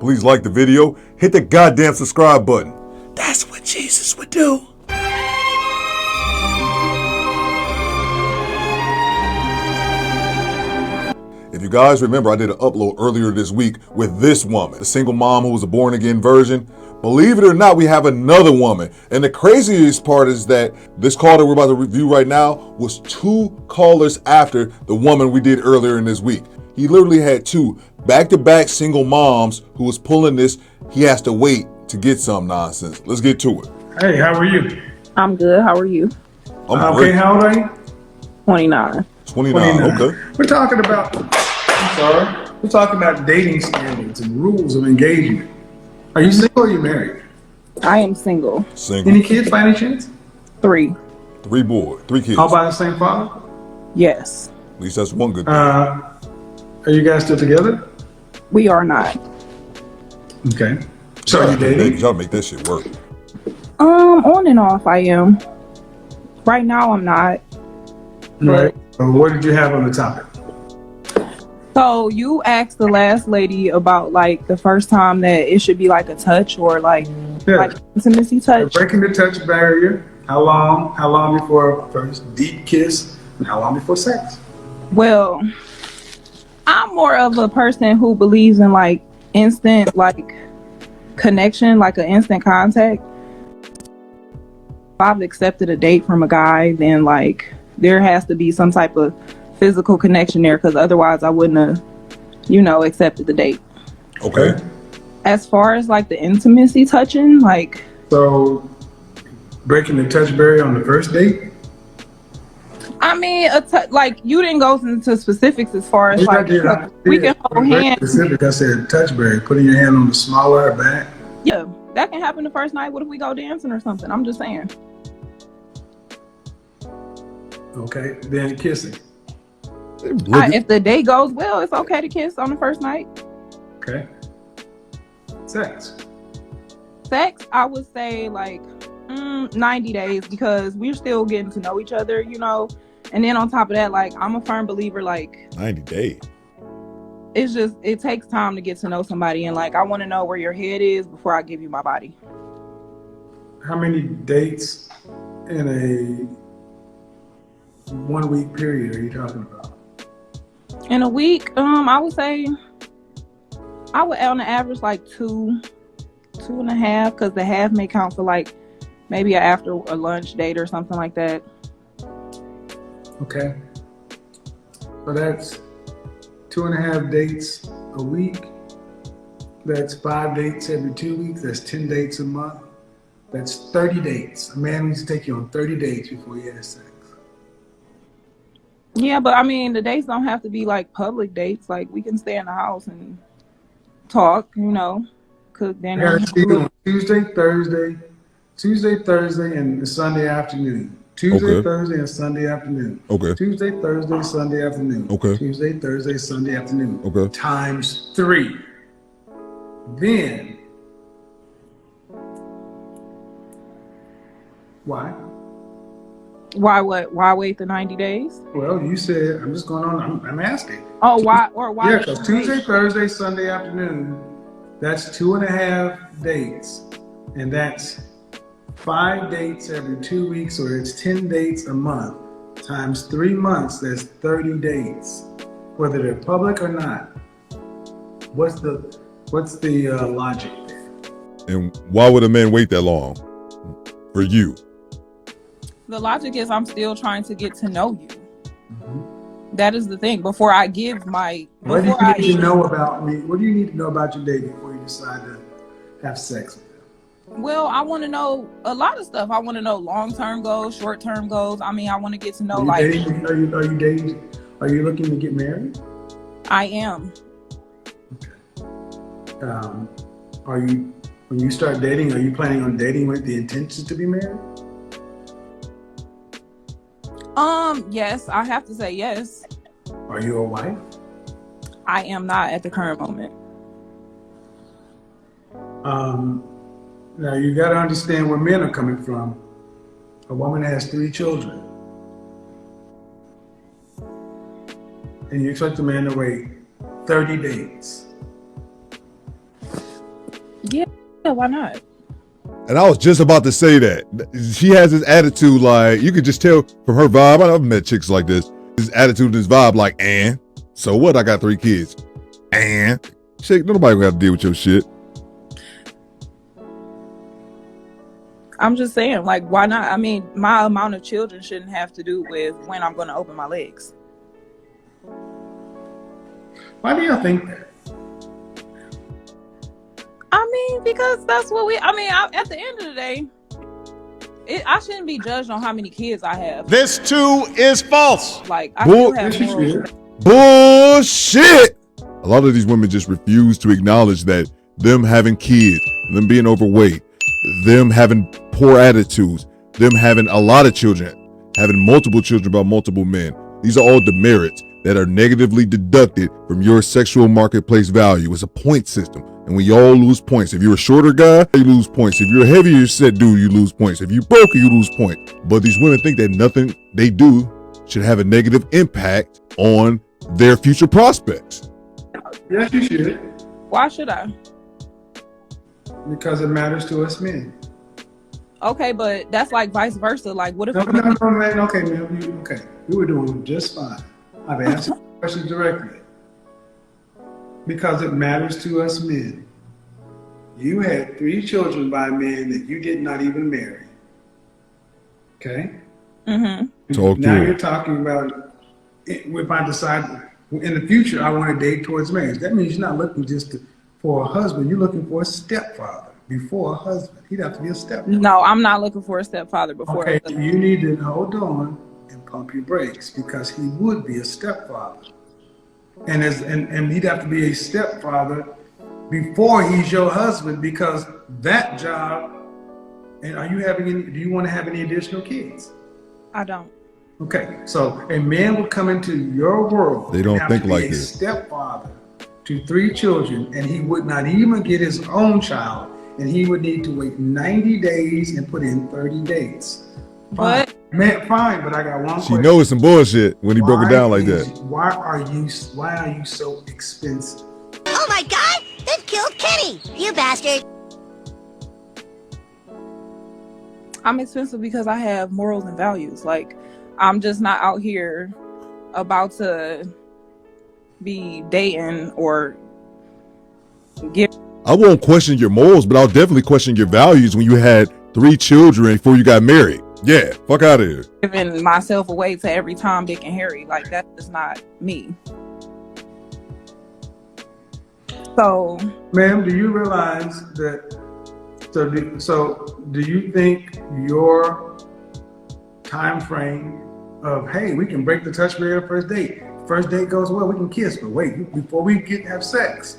please like the video, hit the goddamn subscribe button. That's what Jesus would do. If you guys remember, I did an upload earlier this week with this woman, a single mom who was a born again virgin. Believe it or not, we have another woman. And the craziest part is that this call that we're about to review right now was 2 callers after the woman we did earlier in this week. He literally had 2 back-to-back single moms who was pulling this. He has to wait to get some nonsense. Let's get to it. Hey, how are you? I'm good. How are you? I'm okay, how old are you? 29. 29, okay. We're talking about, we're talking about dating standards and rules of engagement. Are you single or are you married? I am single. Single. Any kids by any chance? 3. 3 boys, 3 kids. All by the same father? Yes. At least that's one good thing. Are you guys still together? We are not. Okay. So are you dating? Y'all make that shit work. On and off I am. Right now I'm not. Right. What did you have on the topic? So you asked the last lady about like the first time that it should be like a touch or like intimacy touch. Breaking the touch barrier. How long before first deep kiss, and how long before sex? Well, I'm more of a person who believes in like instant like connection, like an instant contact. If I've accepted a date from a guy, then like there has to be some type of physical connection there, because otherwise I wouldn't have, accepted the date. Okay. As far as like the intimacy touching, like. So, breaking the touch barrier on the first date? I mean, like you didn't go into specifics as far as we can hold hands. Specific, I said touch barrier, putting your hand on the smaller back. Yeah, that can happen the first night. What if we go dancing or something? I'm just saying. Okay, then kissing. If the date goes well, it's okay to kiss on the first night. Okay. Sex, I would say like 90 days, because we're still getting to know each other, and then on top of that, like I'm a firm believer, like 90 days. It takes time to get to know somebody, and like I want to know where your head is before I give you my body. How many dates in a 1 week period are you talking about? In a week, I would say I would on the average like 2.5, because the half may count for like maybe after a lunch date or something like that. Okay. So that's 2.5 dates a week. That's 5 dates every 2 weeks. That's 10 dates a month. That's 30 dates. A man needs to take you on 30 dates before he has sex. Yeah, but I mean, the dates don't have to be like public dates. Like we can stay in the house and talk, cook dinner. I gotta see you on Tuesday, Thursday, and Sunday afternoon. Tuesday, Thursday, and Sunday afternoon. Okay. Tuesday, Thursday, Sunday afternoon. Okay. Tuesday, Thursday, Sunday afternoon. Okay. Times 3. Then, why? Why what? Why wait the 90 days? Well, you said, I'm just going on, I'm asking. Oh, why? Yeah, because Tuesday, Thursday, Sunday afternoon, that's 2.5 dates. And that's 5 dates every 2 weeks, or it's 10 dates a month. Times 3 months, that's 30 dates. Whether they're public or not. What's the logic there? And why would a man wait that long for you? The logic is I'm still trying to get to know you. Mm-hmm. That is the thing. Before I give my... What do you need to know about me? What do you need to know about your date before you decide to have sex with them? Well, I want to know a lot of stuff. I want to know long-term goals, short-term goals. I mean, I want to get to know Are you dating? Are you looking to get married? I am. Okay. When you start dating, are you planning on dating with the intention to be married? Yes, I have to say yes. Are you a wife? I am not at the current moment. Now you got to understand where men are coming from. A woman has 3 children. And you expect a man to wait 30 days. why not? And I was just about to say that. She has this attitude like, you could just tell from her vibe. I've met chicks like this. This attitude, this vibe like, and? So what? I got 3 kids. And? Shit, nobody gonna have to deal with your shit. I'm just saying, like, why not? I mean, my amount of children shouldn't have to do with when I'm going to open my legs. Why do you think that? I mean, because that's what at the end of the day, I shouldn't be judged on how many kids I have. This too is false. Like, I do have Yes, you morals. should. Bullshit! A lot of these women just refuse to acknowledge that them having kids, them being overweight, them having poor attitudes, them having a lot of children, having multiple children by multiple men. These are all demerits that are negatively deducted from your sexual marketplace value. It's a point system, and we all lose points. If you're a shorter guy, you lose points. If you're a heavier set dude, you lose points. If you're broken, you lose points. But these women think that nothing they do should have a negative impact on their future prospects. Yes, you should. Why should I? Because it matters to us men. Okay, but that's like vice versa. Like, what if? No, man. Okay, man. Okay, we were doing just fine. I've answered the question directly. Because it matters to us men. You had 3 children by men that you did not even marry. Okay? Mm-hmm. Talk now to you're it. talking about if I decide in the future I want to date towards marriage. That means you're not looking just for a husband. You're looking for a stepfather before a husband. He'd have to be a stepfather. No, I'm not looking for a stepfather before. Okay, you need to hold on and pump your brakes because he would be a stepfather. And he'd have to be a stepfather before he's your husband because that job, and do you want to have any additional kids? I don't. Okay, so a man would come into your world. They don't and have think to be like a this. Stepfather to 3 children, and he would not even get his own child, and he would need to wait 90 days and put in 30 dates. Fine. But Man, fine, but I got one She question. knows some bullshit when he broke it down like that. Why are you so expensive? Oh my god! They've killed Kenny! You bastard! I'm expensive because I have morals and values. Like, I'm just not out here about to be dating or get. I won't question your morals, but I'll definitely question your values when you had 3 children before you got married. Yeah, fuck out of here. Giving myself away to every Tom, Dick, and Harry. Like, that's just not me. So, Ma'am, do you realize that? So do you think your time frame of, hey, we can break the touch barrier first date. First date goes well, we can kiss, but wait, before we have sex,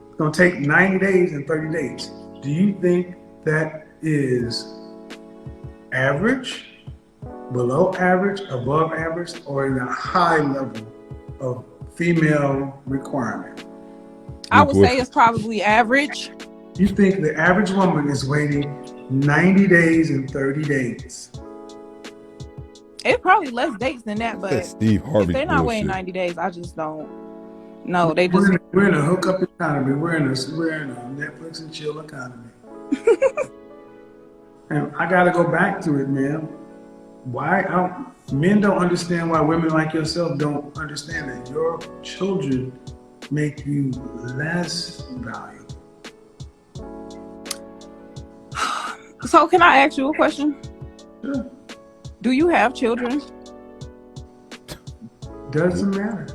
it's gonna take 90 days and 30 days. Do you think that is average, below average, above average, or in a high level of female requirement? I would say it's probably average. You think the average woman is waiting 90 days and 30 days? It's probably less dates than that, but That's Steve Harvey if they're not waiting bullshit. 90 days, I just don't. No, they just. We're in a hookup economy. We're in a Netflix and chill economy. And I got to go back to it, man. Men don't understand why women like yourself don't understand that your children make you less valuable. So can I ask you a question? Sure. Do you have children? Doesn't matter.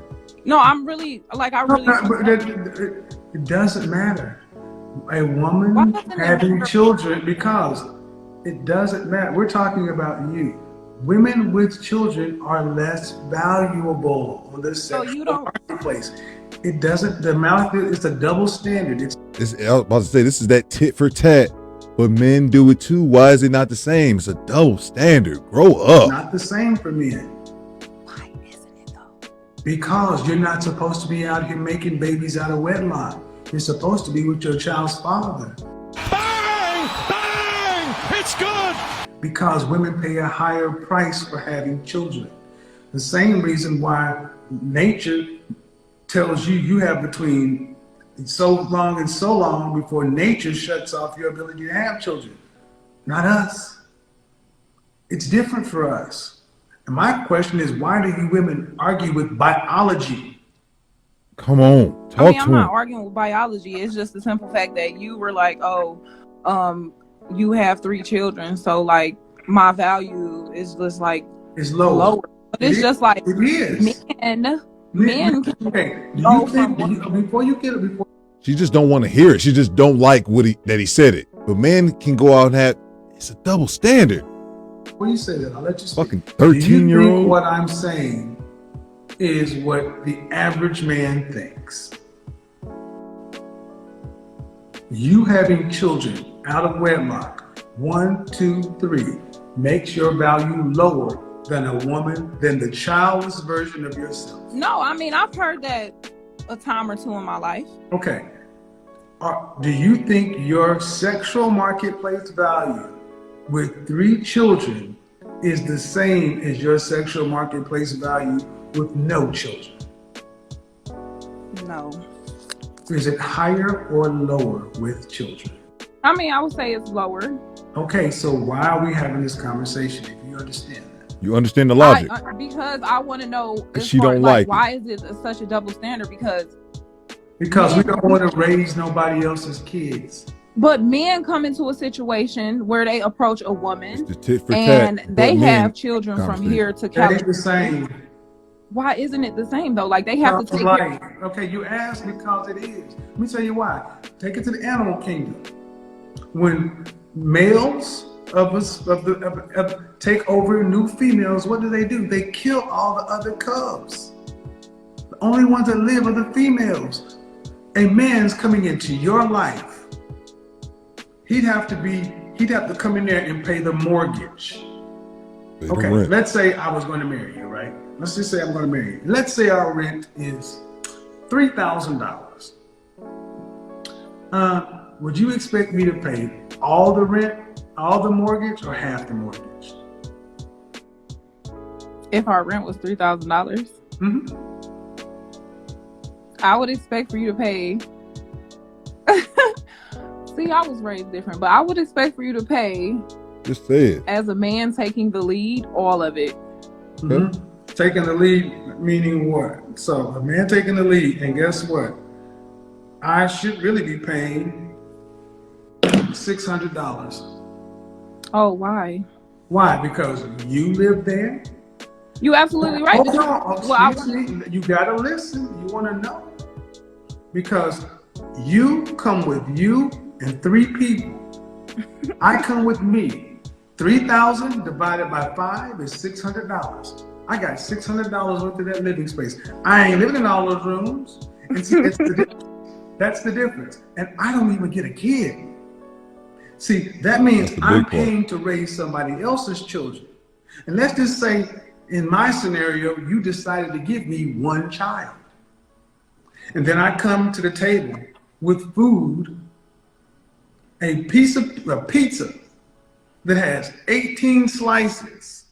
No, I'm really like I really. It doesn't matter. A Why woman doesn't it having matter? children, because it doesn't matter. We're talking about you. Women with children are less valuable on this So sexual you don't- marketplace. It doesn't. The amount it's a double standard. I was about to say, this is that tit for tat, but men do it too. Why is it not the same? It's a double standard. Grow up. Not the same for men. Why isn't it though? Because you're not supposed to be out here making babies out of wedlock. You're supposed to be with your child's father. Bang! Bang! It's good! Because women pay a higher price for having children. The same reason why nature tells you have between so long and so long before nature shuts off your ability to have children. Not us. It's different for us. And my question is, why do you women argue with biology? Come on, talk I'm to not him. arguing with biology. It's just the simple fact that you were like, oh, you have 3 children, so like my value is just like It's lower. But it's just like it is. Men can Okay. go from one. She just don't want to hear it. She just don't like that he said it. But men can go out and have, it's a double standard. When you say that, I'll let you speak. Fucking 13-year-old. What I'm saying is what the average man thinks. You having children out of wedlock, 1, 2, 3, makes your value lower than a woman, than the childless version of yourself. No, I mean, I've heard that a time or two in my life. Okay. Do you think your sexual marketplace value with 3 children is the same as your sexual marketplace value with no children? No. Is it higher or lower with children? I mean, I would say it's lower. Okay, so why are we having this conversation if you understand that? You understand the logic? Because I want to know, she don't like why is it such a double standard? Because we don't want to raise nobody else's kids. But men come into a situation where they approach a woman the tit for and tat, they have children from here to California. That ain't the same. Why isn't it the same though? Like they have to take care. Okay, you asked because it is. Let me tell you why. Take it to the animal kingdom. When males take over new females, what do? They kill all the other cubs. The only ones that live are the females. A man's coming into your life. He'd have to come in there and pay the mortgage. Okay, let's say I was going to marry you, right? Let's just say I'm going to marry you. Let's say our rent is $3,000. Would you expect me to pay all the rent, all the mortgage, or half the mortgage? If our rent was $3,000, mm-hmm. I would expect for you to pay. See, I was raised different, but I would expect for you to pay. Just say it. As a man taking the lead, all of it. Mm-hmm. Taking the lead meaning what? So a man taking the lead, and guess what? I should really be paying $600. Oh, why? Why? Because you live there? You absolutely right. You gotta listen. You want to know? Because you come with you and 3 people. I come with me. 3,000 divided by 5 is $600. I got $600 worth of that living space. I ain't living in all those rooms. That's the difference. And I don't even get a kid. See, that means I'm paying to raise somebody else's children. And let's just say, in my scenario, you decided to give me 1 child. And then I come to the table with food, a pizza that has 18 slices,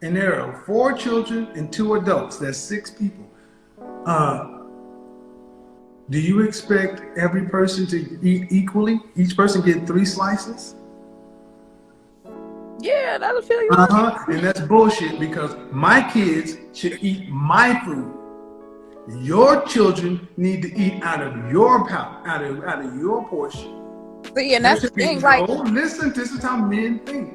and there are 4 children and 2 adults. That's 6 people. Do you expect every person to eat equally? Each person get 3 slices? Yeah, that'll feel you. And that's bullshit, because my kids should eat my food. Your children need to eat out of your out of your portion. See, and that's the thing, like, listen, this is how men think.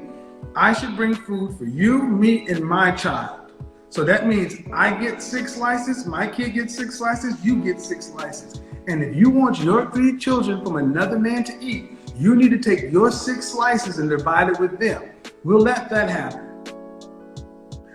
I should bring food for you, me, and my child. So that means I get 6 slices, my kid gets 6 slices, you get 6 slices. And if you want your 3 children from another man to eat, you need to take your 6 slices and divide it with them. We'll let that happen.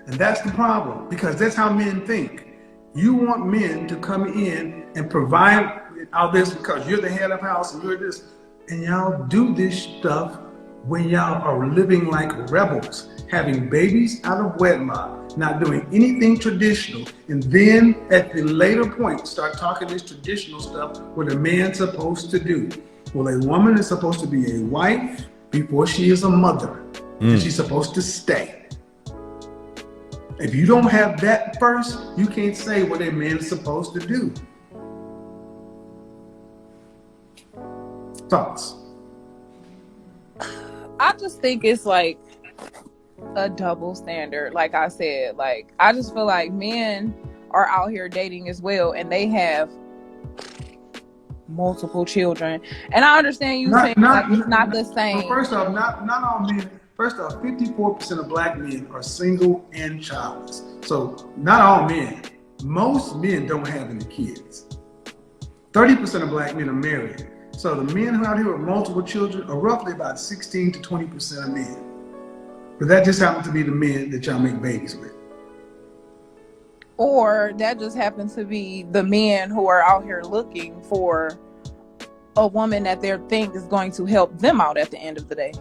And that's the problem, because that's how men think. You want men to come in and provide all this because you're the head of house and you're this. And y'all do this stuff when y'all are living like rebels, having babies out of wedlock, not doing anything traditional, and then at the later point start talking this traditional stuff what a man's supposed to do. Well, a woman is supposed to be a wife before she is a mother, and she's supposed to stay. If you don't have that first, you can't say what a man is supposed to do. Thoughts? I just think it's like a double standard. Like I said, like I just feel like men are out here dating as well, and they have multiple children. And I understand you saying like it's not the same. Well, first off, not all men. First off, 54% of black men are single and childless. So not all men. Most men don't have any kids. 30% of black men are married. So the men who are out here with multiple children are roughly about 16 to 20% of men. But that just happens to be the men that y'all make babies with. Or that just happens to be the men who are out here looking for a woman that they think is going to help them out at the end of the day.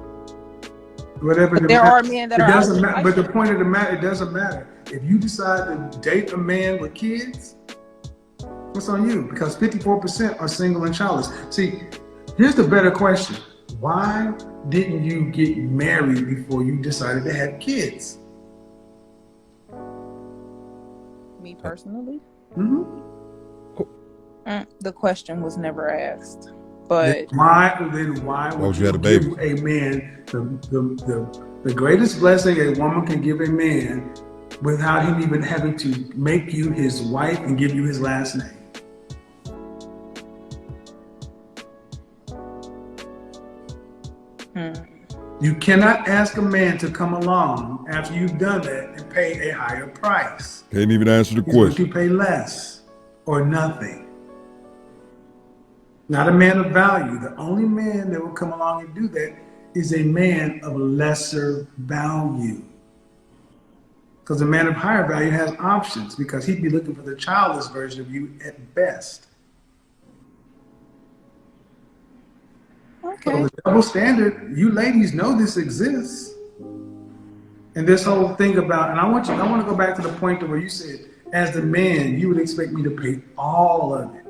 Whatever. But there are men that it are. Doesn't matter. But the point of the matter, it doesn't matter. If you decide to date a man with kids, what's on you? Because 54% are single and childless. See, here's the better question: why didn't you get married before you decided to have kids? Me personally, Mm-hmm. The question was never asked. But why would you give a man the greatest blessing a woman can give a man without him even having to make you his wife and give you his last name? You cannot ask a man to come along after you've done that and pay a higher price. Can't even answer the question. You pay less or nothing. Not a man of value. The only man that will come along and do that is a man of lesser value. Because a man of higher value has options, because he'd be looking for the childless version of you at best. okay. So the double standard, you ladies know this exists. And this whole thing about, and I want to go back to the point where you said, as the man, you would expect me to pay all of it.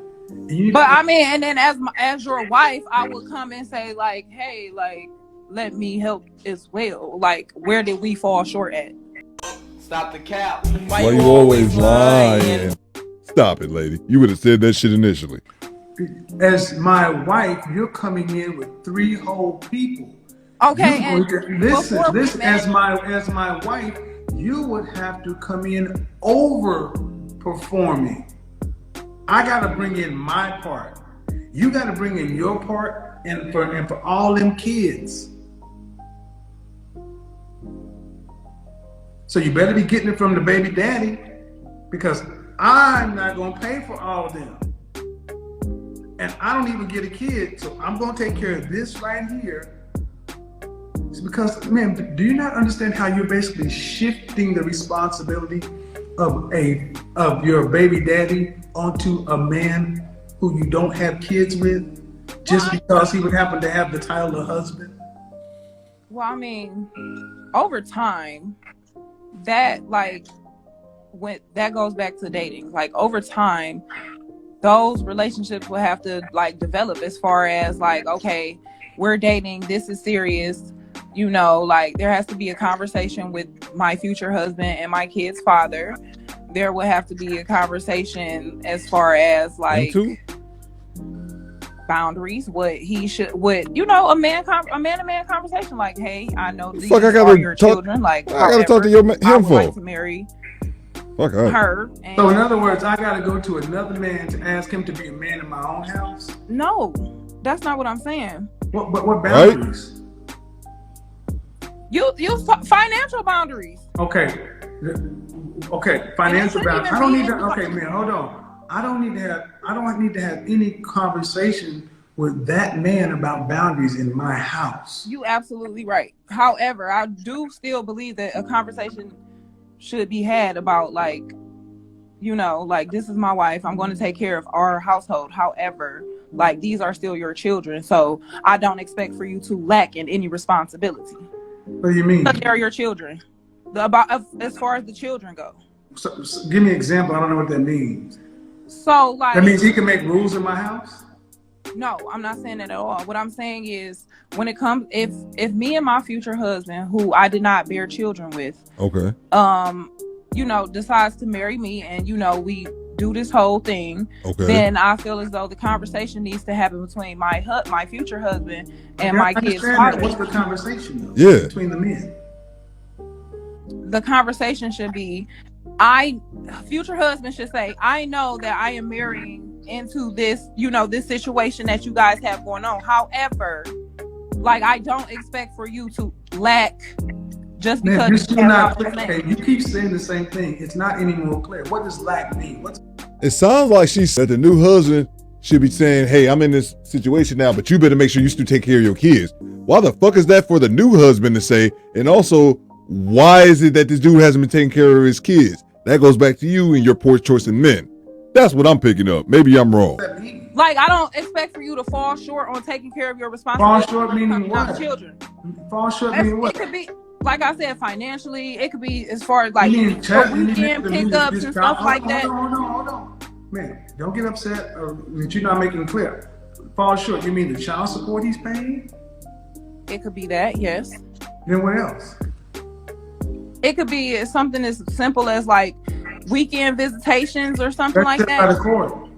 But I mean, and then as your wife, I would come and say like, hey, like, let me help as well. Like, where did we fall short at? Stop the cap. Why you always lying? Stop it, lady. You would have said that shit initially. As my wife, you're coming in with 3 whole people. Okay, listen. As my wife, you would have to come in overperforming. I got to bring in my part. You got to bring in your part, and for all them kids. So you better be getting it from the baby daddy, because I'm not going to pay for all of them. And I don't even get a kid, so I'm going to take care of this right here. It's because, man, do you not understand how you're basically shifting the responsibility of your baby daddy onto a man who you don't have kids with, just because he would happen to have the title of husband? Well, I mean, over time, that goes back to dating. Like, over time, those relationships will have to like develop, as far as like, okay, we're dating, this is serious, you know, like there has to be a conversation with my future husband and my kid's father. There will have to be a conversation as far as like boundaries, what you know, a man conversation, like, hey, I know these are your children, like, I gotta talk to him I would for like to marry her. And so in other words, I gotta go to another man to ask him to be a man in my own house? No, that's not what I'm saying. What boundaries? You financial boundaries. Okay, financial boundaries. I don't need to. Okay, man, hold on. I don't need to have any conversation with that man about boundaries in my house. You absolutely right. However, I do still believe that a conversation should be had about, like, you know, like, this is my wife, I'm going to take care of our household. However, like, these are still your children, so I don't expect for you to lack in any responsibility. What do you mean? They're your children. As far as the children go. So give me an example. I don't know what that means. So, like, that means he can make rules in my house? No, I'm not saying that at all. What I'm saying is, when it comes, if me and my future husband, who I did not bear children with, okay, you know, decides to marry me, and, you know, we do this whole thing, Okay. then I feel as though the conversation needs to happen between my future husband and my kid's father. What's the conversation though? Yeah. Between the men. The conversation should be, future husband should say, I know that I am marrying into this, this situation that you guys have going on. However, like, I don't expect for you to lack just because you're not clear. Okay, you keep saying the same thing. It's not any more clear. What does lack mean? It sounds like she said the new husband should be saying, hey, I'm in this situation now, but you better make sure you still take care of your kids. Why the fuck is that for the new husband to say? And also, why is it that this dude hasn't been taking care of his kids? That goes back to you and your poor choice in men. That's what I'm picking up. Maybe I'm wrong. Like, I don't expect for you to fall short on taking care of your responsibilities. Fall short meaning what? Children. Fall short meaning what? It could be, like I said, financially. It could be as far as like weekend pickups and stuff like that. Hold on. Man, don't get upset that you're not making it clear. Fall short, you mean the child support he's paying? It could be that, yes. Then what else? It could be something as simple as like weekend visitations or something like that. That's set by the court.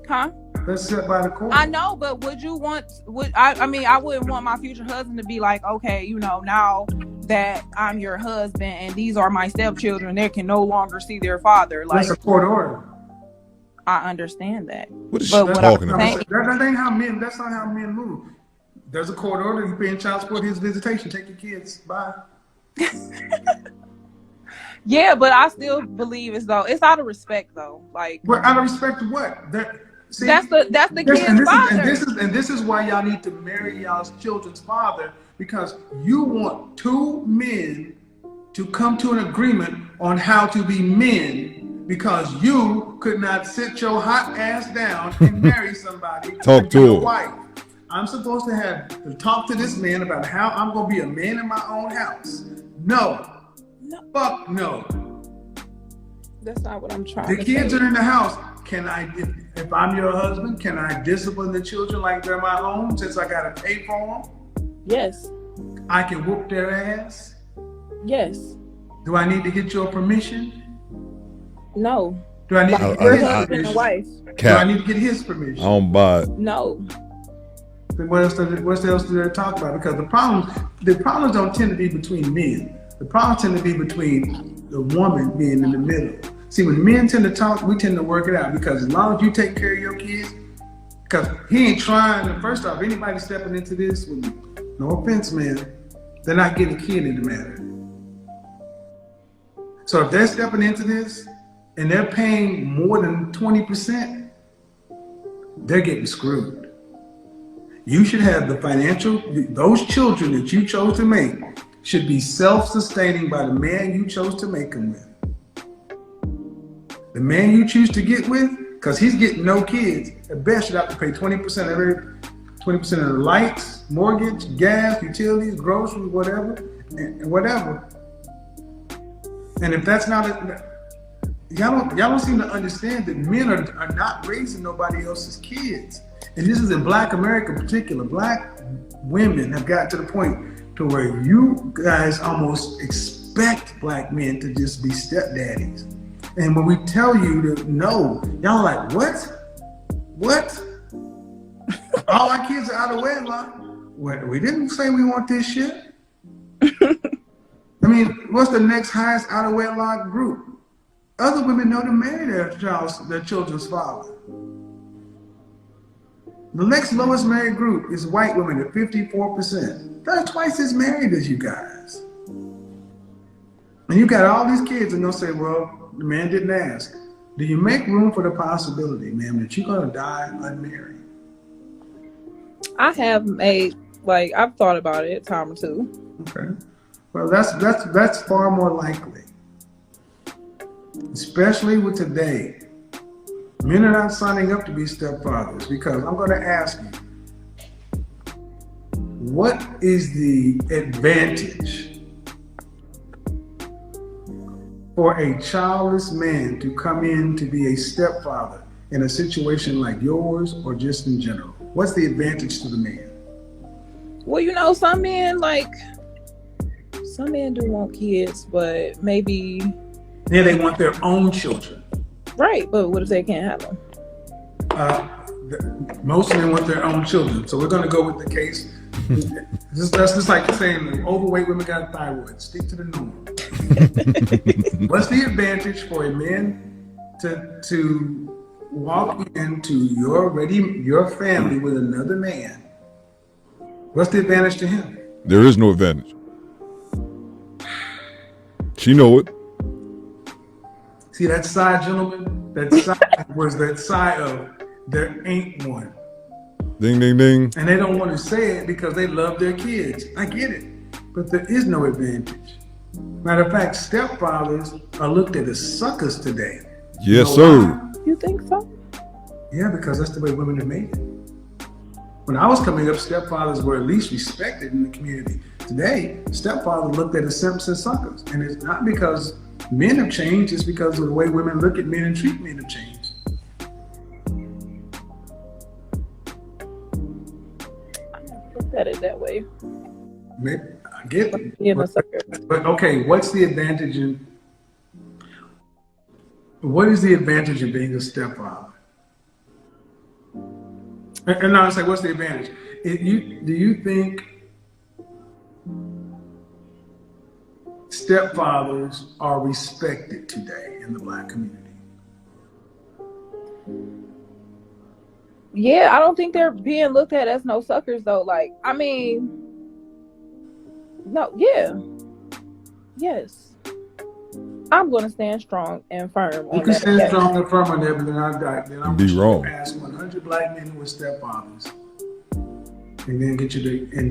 Huh? That's set by the court. I know, but I wouldn't want my future husband to be like, okay, now that I'm your husband and these are my stepchildren, they can no longer see their father. Like, that's a court order. I understand that. What is she talking about? That ain't how men. That's not how men move. There's a court order. You're paying child support. His visitation. Take your kids. Bye. Yeah, but I still believe as though it's out of respect, though. Like, but out of respect to what? That's the kid's father. And this is why y'all need to marry y'all's children's father, because you want two men to come to an agreement on how to be men, because you could not sit your hot ass down and marry somebody. Talk to a wife. I'm supposed to have to talk to this man about how I'm going to be a man in my own house. No. Fuck no. That's not what I'm trying to say. The kids are in the house. Can I, if I'm your husband, can I discipline the children like they're my own since I got to pay for them? Yes. I can whoop their ass? Yes. Do I need to get your permission? No. Do I need to get your husband and wife? Do I need to get his permission? I don't buy it. No. Then what else do they talk about? Because the problems don't tend to be between men. The problems tend to be between the woman being in the middle. See, when men tend to talk, we tend to work it out, because as long as you take care of your kids, because he ain't trying to, first off, anybody stepping into this, with no offense, man, they're not getting a kid in the matter. So if they're stepping into this and they're paying more than 20%, they're getting screwed. You should have the financial, those children that you chose to make should be self-sustaining by the man you chose to make them with. The man you choose to get with, because he's getting no kids, at best should have to pay 20% of the lights, mortgage, gas, utilities, groceries, whatever, and whatever. And if that's not y'all don't seem to understand that men are not raising nobody else's kids. And this is in Black America in particular. Black women have got to the point to where you guys almost expect black men to just be stepdaddies. And when we tell you to no, y'all like, what? What? All our kids are out of wedlock. We didn't say we want this shit. I mean, what's the next highest out of wedlock group? Other women know to marry their children's father. The next lowest married group is white women at 54%. They're twice as married as you guys. And you got all these kids and they'll say, well, the man didn't ask. Do you make room for the possibility, ma'am, that you're gonna die unmarried? I have I've thought about it a time or two. Okay. Well, that's far more likely. Especially with today. Men are not signing up to be stepfathers, because I'm going to ask you, what is the advantage for a childless man to come in to be a stepfather in a situation like yours or just in general? What's the advantage to the man? Well, some men do want kids, but maybe... Yeah, they want their own children. Right, but what if they can't have them? Most of them want their own children. So we're going to go with the case. That's just like saying overweight women got thyroid. Stick to the norm. What's the advantage for a man to walk into your family with another man? What's the advantage to him? There is no advantage. She know it. See that side, gentlemen? That side was that side of there ain't one. Ding, ding, ding. And they don't want to say it because they love their kids. I get it. But there is no advantage. Matter of fact, stepfathers are looked at as suckers today. Yes, you know sir. why? You think so? Yeah, because that's the way women are made. When I was coming up, stepfathers were at least respected in the community. Today, stepfathers looked at as simps and suckers. And it's not because men have changed, it's because of the way women look at men and treat men have changed. Look at it that way. Maybe, I get it. Being a sucker. But okay, what is the advantage in being a stepfather? And I was like, what's the advantage? Do you think stepfathers are respected today in the Black community? Yeah, I don't think they're being looked at as no suckers though. Like, I mean, no, yeah. Yes. I'm going to stand strong and firm on You can that. stand strong and firm on that, but then I'm Be wrong. ask 100 Black men who are stepfathers and then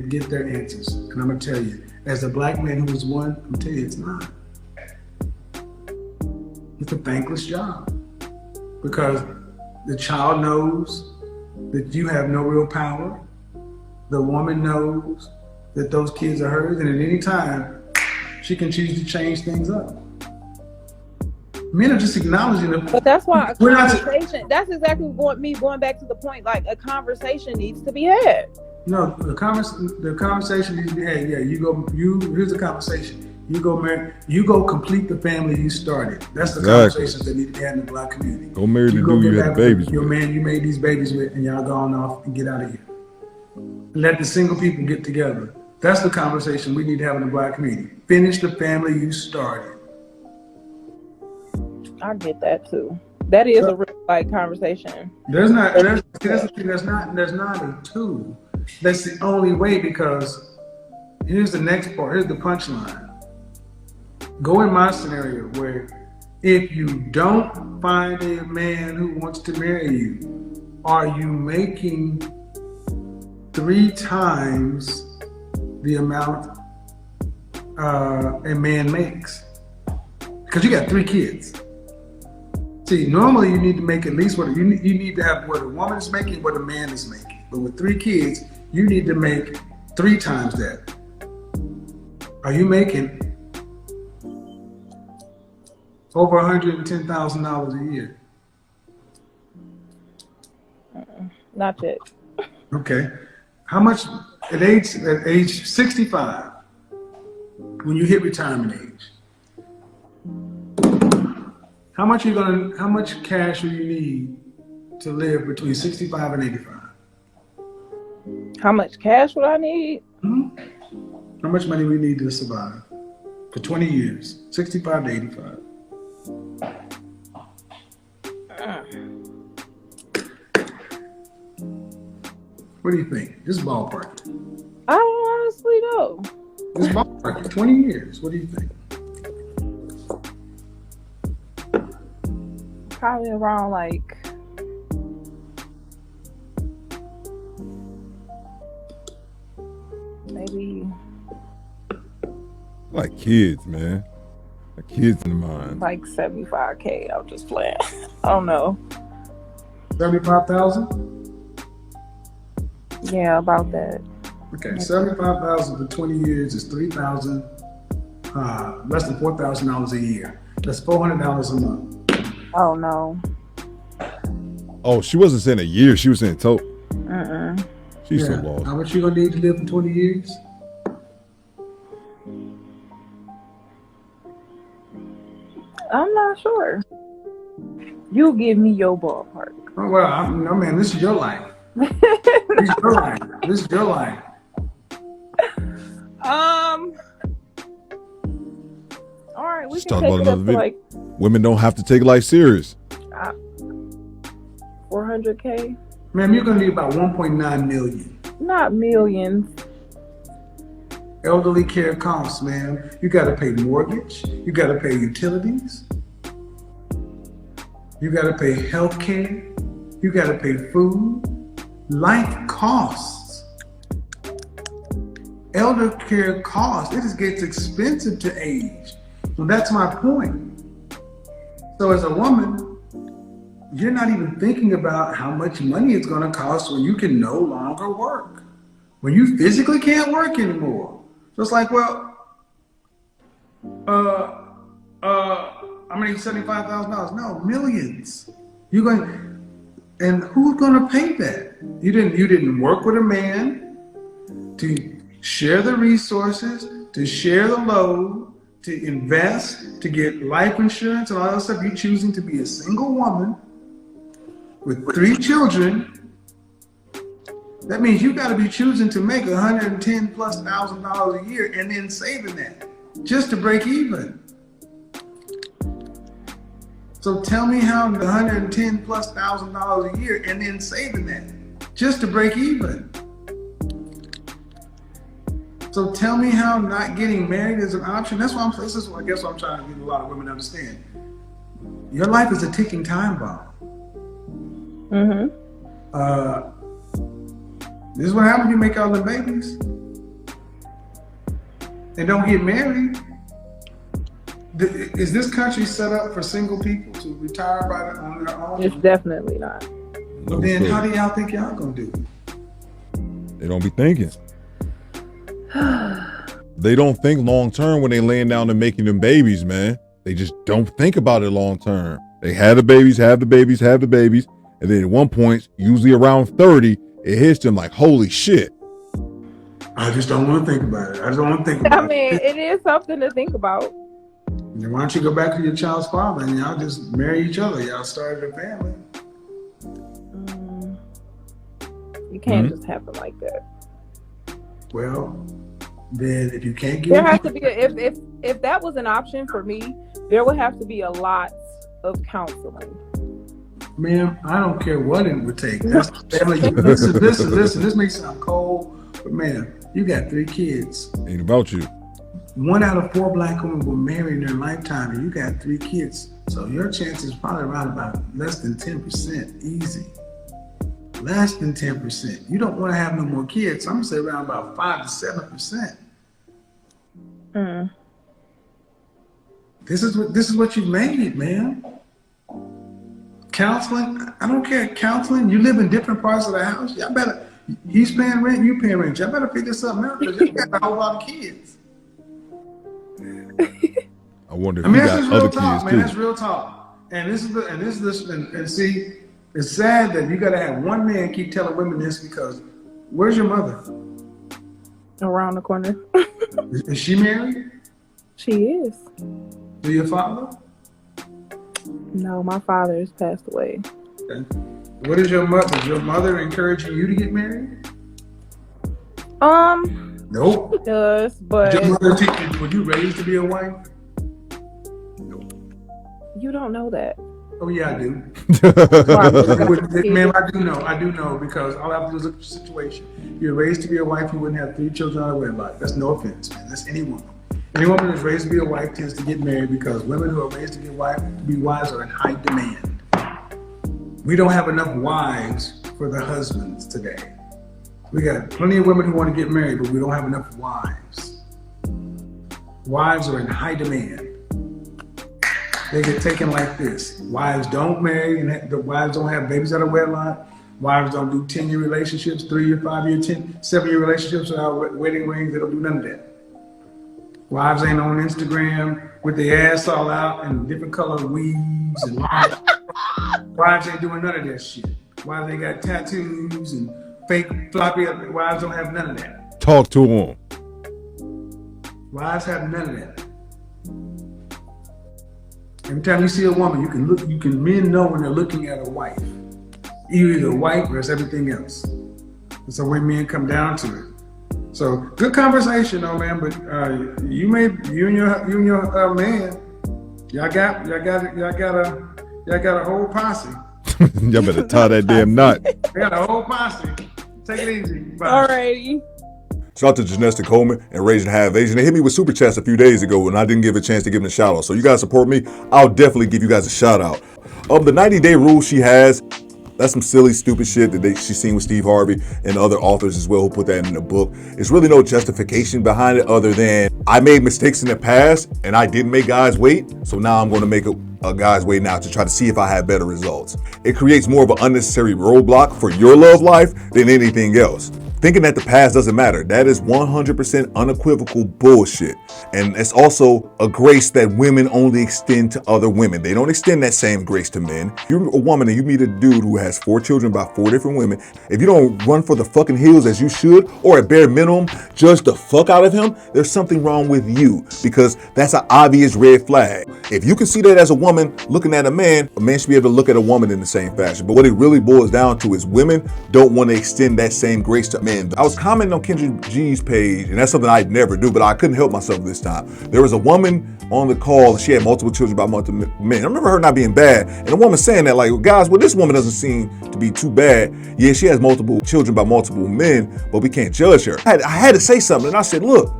get their answers. And I'm going to tell you, as a Black man who was one, I'm going to tell you it's not. It's a thankless job because the child knows that you have no real power. The woman knows that those kids are hers, and at any time, she can choose to change things up. Men are just acknowledging them. But that's why a conversation, that's exactly going back to the point, like a conversation needs to be had. No, the conversation needs to be had. Yeah, here's the conversation. You go complete the family you started. That's the conversations that need to be had in the Black community. Go marry the dude you had babies with. Your man you made these babies with, and y'all gone off and get out of here. Let the single people get together. That's the conversation we need to have in the Black community. Finish the family you started. I get that too. That is a real like conversation. There's not a two. That's the only way, because here's the next part. Here's the punchline. Go in my scenario where if you don't find a man who wants to marry you, are you making 3 times the amount a man makes? Because you got 3 kids. See, normally you need to make at least what you need to have what a woman is making, what a man is making. But with 3 kids, you need to make 3 times that. Are you making over $110,000 a year? Not yet. Okay. How much at age 65, when you hit retirement age? How much cash will you need to live between 65 and 85? How much cash would I need? Mm-hmm. How much money we need to survive for 20 years, 65 to 85? What do you think? Just ballpark. I don't honestly know. Just ballpark. 20 years. What do you think? Probably around like maybe Like kids, man. Like kids in the mind. like 75K. I'm just playing. I don't know. 75,000? Yeah, about that. Okay, 75,000 for 20 years is 3,000, less than $4,000 a year. That's $400 a month. Oh no. Oh, she wasn't saying a year. She was saying total. She's so Yeah. lost. How much you gonna need to live for 20 years? I'm not sure. You give me your ballpark. Oh, well, no, man, this is your life. This is your life. This is your life. All right, we Let's can talk take about it another up to video. like Women don't have to take life serious. 400K. Man, you're gonna need about 1.9 million. Not millions. Elderly care costs, man. You gotta pay mortgage. You gotta pay utilities. You gotta pay health care. You gotta pay food. Life costs. Elder care costs. It just gets expensive to age. So that's my point. So as a woman, you're not even thinking about how much money it's gonna cost when you can no longer work. When you physically can't work anymore. So it's like, well, I'm gonna need $75,000. No, millions. You're going, and who's gonna pay that? You didn't work with a man to share the resources, to share the load, to invest, to get life insurance and all that stuff. You're choosing to be a single woman with 3 children. That means you got to be choosing to make $110,000+ a year and then saving that just to break even. So tell me how the $110,000+ a year and then saving that just to break even. So tell me how not getting married is an option. This is what I guess what I'm trying to get a lot of women to understand. Your life is a ticking time bomb. This is what happens when you make all the babies and don't get married. Is this country set up for single people to retire on their own? It's definitely not. Well, then how do y'all think y'all gonna do it? They don't be thinking. They don't think long term when they laying down and making them babies, man. They just don't think about it long term. They have the babies, and then at one point, usually around 30, it hits them like, holy shit. I just don't want to think about it. I just don't want to think about it. I mean, it is something to think about. Then why don't you go back to your child's father and y'all just marry each other? Y'all started a family. You can't just have it like that. Well, then if you can't get there has to be if that was an option for me, there would have to be a lot of counseling. Ma'am, I don't care what it would take. That's family. Listen. This may sound cold, but man, you got 3 kids. Ain't about you. 1 out of 4 black women will marry in their lifetime, and you got 3 kids. So your chance is probably around about less than 10%, easy. Less than 10%. You don't want to have no more kids. So I'm gonna say around about 5 to 7%. This is what you made, man. Counseling, I don't care. Counseling, you live in different parts of the house. Y'all better, he's paying rent, you paying rent. Y'all better figure something out because you got a whole lot of kids. I wonder if you got other kids too. That's real talk. And see, it's sad that you gotta have one man keep telling women this because where's your mother? Around the corner. Is she married? She is. Do your father? No, my father has passed away. Okay. What is your mother? Is your mother encouraging you to get married? Nope. She does, but your mother were you raised to be a wife? Nope. You don't know that. Oh yeah, I do. Man, I do know because all I have to do is look at the situation. If you're raised to be a wife, you wouldn't have 3 children out of wedlock. That's no offense, man. That's any woman. Any woman that's raised to be a wife tends to get married because women who are raised to be wives are in high demand. We don't have enough wives for the husbands today. We got plenty of women who want to get married, but we don't have enough wives. Wives are in high demand. They get taken like this. Wives don't marry, and the wives don't have babies out of wedlock. Wives don't do 10-year relationships, 3-year, 5-year, 7-year relationships without wedding rings. They don't do none of that. Wives ain't on Instagram with their ass all out and different color weaves and wives ain't doing none of that shit. Wives ain't got tattoos and fake floppy. Wives don't have none of that. Talk to them. Wives have none of that. Every time you see a woman, men know when they're looking at a wife. You're either white or it's everything else. That's the way men come down to it. So good conversation though, man. But you and your man, y'all got a whole posse. Y'all better tie that damn knot. They got a whole posse. Take it easy. Bye. Alrighty. Shout out to Janesta Coleman and Raging Half Asian. They hit me with super chats a few days ago and I didn't give a chance to give them a shout out. So you guys support me, I'll definitely give you guys a shout out. The 90-day rule she has, that's some silly, stupid shit that she's seen with Steve Harvey and other authors as well who put that in the book. There's really no justification behind it other than I made mistakes in the past and I didn't make guys wait. So now I'm going to make a guy's wait now to try to see if I have better results. It creates more of an unnecessary roadblock for your love life than anything else. Thinking that the past doesn't matter, that is 100% unequivocal bullshit. And it's also a grace that women only extend to other women. They don't extend that same grace to men. If you're a woman and you meet a dude who has 4 children by 4 different women, if you don't run for the fucking hills as you should, or at bare minimum, judge the fuck out of him, there's something wrong with you, because that's an obvious red flag. If you can see that as a woman looking at a man should be able to look at a woman in the same fashion. But what it really boils down to is women don't want to extend that same grace to men. I was commenting on Kendrag G's page, and that's something I'd never do, but I couldn't help myself this time. There was a woman on the call, she had multiple children by multiple men. I remember her not being bad, and the woman saying that, like, guys, well, this woman doesn't seem to be too bad. Yeah, she has multiple children by multiple men, but we can't judge her. I had to say something, and I said, look,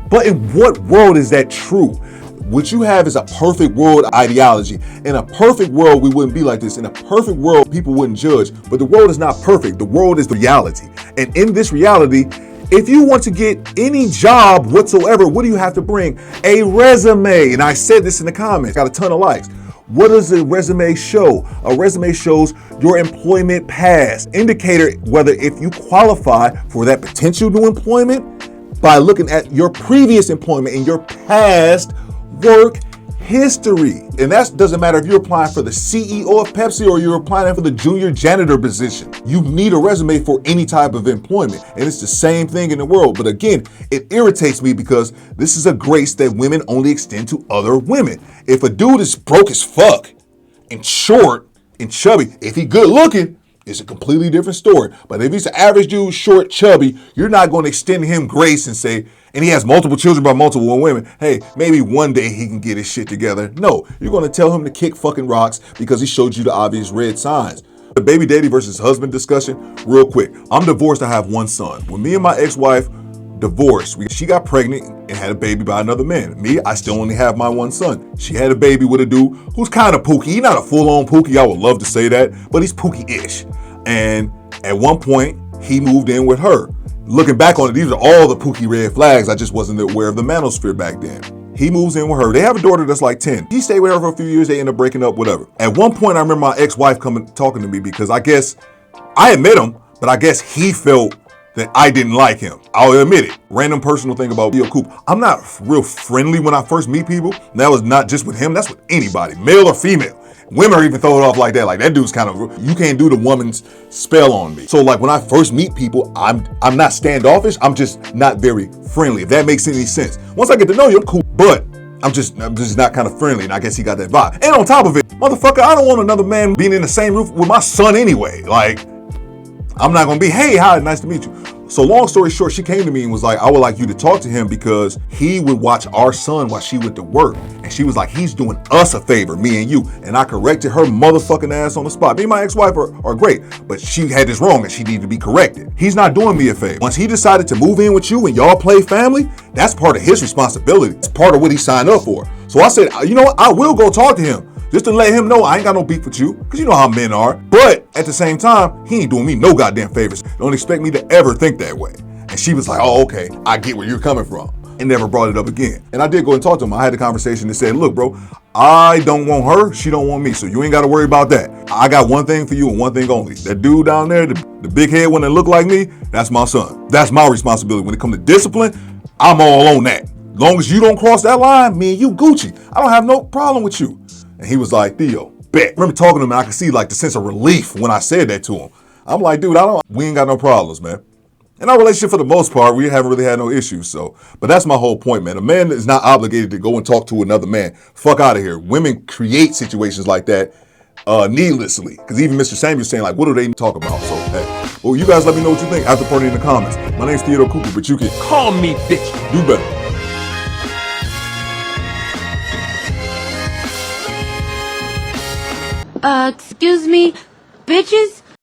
but in what world is that true? What you have is a perfect world ideology. In a perfect world, we wouldn't be like this. In a perfect world, people wouldn't judge. But the world is not perfect. The world is the reality. And in this reality, if you want to get any job whatsoever, what do you have to bring? A resume. And I said this in the comments, got a ton of likes. What does a resume show? A resume shows your employment past, indicator whether if you qualify for that potential new employment by looking at your previous employment and your past work history. And that doesn't matter if you're applying for the CEO of Pepsi or you're applying for the junior janitor position. You need a resume for any type of employment. And it's the same thing in the world. But again, it irritates me because this is a grace that women only extend to other women. If a dude is broke as fuck and short and chubby, if he good looking, it's a completely different story. But if he's an average dude, short, chubby, you're not going to extend him grace and say, and he has multiple children by multiple women, hey, maybe one day he can get his shit together. No, you're going to tell him to kick fucking rocks because he showed you the obvious red signs. The baby daddy versus husband discussion, real quick. I'm divorced, I have 1 son. When me and my ex-wife divorced, she got pregnant and had a baby by another man. Me, I still only have my 1 son. She had a baby with a dude who's kind of pookie. He's not a full-on pookie, I would love to say that, but he's pookie-ish. And at one point, he moved in with her. Looking back on it, these are all the pookie red flags. I just wasn't aware of the manosphere back then. He moves in with her. They have a daughter that's like 10. He stayed with her for a few years. They end up breaking up, whatever. At one point, I remember my ex-wife talking to me because I guess I had met him, but I guess he felt that I didn't like him. I'll admit it. Random personal thing about Leo Coop. I'm not real friendly when I first meet people. That was not just with him. That's with anybody, male or female. Women even throw it off like that. Like that dude's kind of, you can't do the woman's spell on me. So like when I first meet people, I'm not standoffish. I'm just not very friendly, if that makes any sense. Once I get to know you, I'm cool, but I'm just not kind of friendly. And I guess he got that vibe. And on top of it, motherfucker, I don't want another man being in the same roof with my son anyway. Like, I'm not gonna be, hey, hi, nice to meet you. So long story short, she came to me and was like, I would like you to talk to him because he would watch our son while she went to work. And she was like, he's doing us a favor, me and you. And I corrected her motherfucking ass on the spot. Me and my ex-wife are great, but she had this wrong and she needed to be corrected. He's not doing me a favor. Once he decided to move in with you and y'all play family, that's part of his responsibility. It's part of what he signed up for. So I said, you know what? I will go talk to him. Just to let him know I ain't got no beef with you, because you know how men are. But at the same time, he ain't doing me no goddamn favors. Don't expect me to ever think that way. And she was like, oh, okay, I get where you're coming from. And never brought it up again. And I did go and talk to him. I had a conversation and said, look, bro, I don't want her, she don't want me. So you ain't got to worry about that. I got one thing for you and one thing only. That dude down there, the big head one that look like me, that's my son. That's my responsibility. When it comes to discipline, I'm all on that. Long as you don't cross that line, me and you Gucci. I don't have no problem with you. And he was like, Theo, bet. I remember talking to him and I could see like the sense of relief when I said that to him. I'm like, dude, we ain't got no problems, man. In our relationship, for the most part, we haven't really had no issues. So, but that's my whole point, man. A man is not obligated to go and talk to another man. Fuck out of here. Women create situations like that needlessly. Because even Mr. Samuels saying, like, what do they talk about? So, hey, well, you guys let me know what you think after party in the comments. My name's Theodore Cooper, but you can Call me bitch. do better. Excuse me, bitches?